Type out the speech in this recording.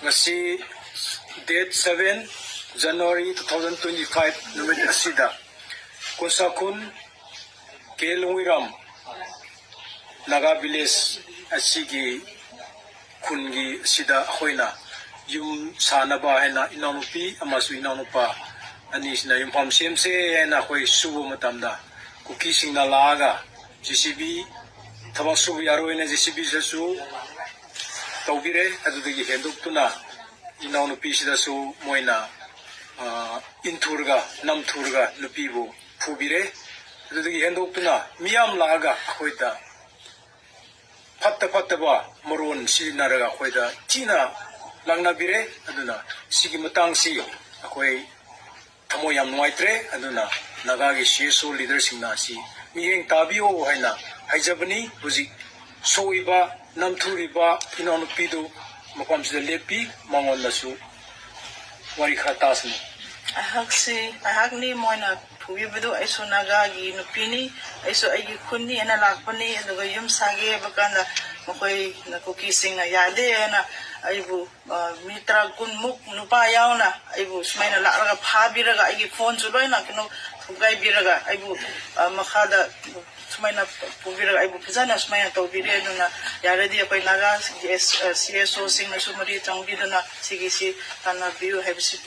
ngasi date 7 January 2025 numit asida Konsakun Kelungiram Naga village asigi kungi sida hoina yum sanaba hena inanupi amasu inanupa anisna yum pam semse hena khoi subu matamda kuki singna laga JCB tabak subu yaroina JCB sasu tawbire adudagi henduptuna inanupi sida su moina inturga namturga nupibu pubire adudagi henduptuna miyam laga khoida fatta ba moron si naraga khoida tina langna bire aduna sigi matang si akoi thamo yam nuaitre aduna nagagi CSO leader singna si miyeng tabio haina haijabani huji soiba namthuriba inonu pidu makamsida lepi mangon nasu wari khatasmu ahakni moina Pubido aiso nagagi nupini aiso aigi kunni ena lakpani aduga yum sage bakanda makoi na kukising na yade ena aibu mitra kun muk nupa yauna aibu sumaina laraga phabiraga aigi phone suloi na kino thugai biraga aibu makhada sumaina pubiraga aibu phizana sumaina tawbire duna yaradi akoi naga CSO sing na sumari changbiduna sigisi tana view habisi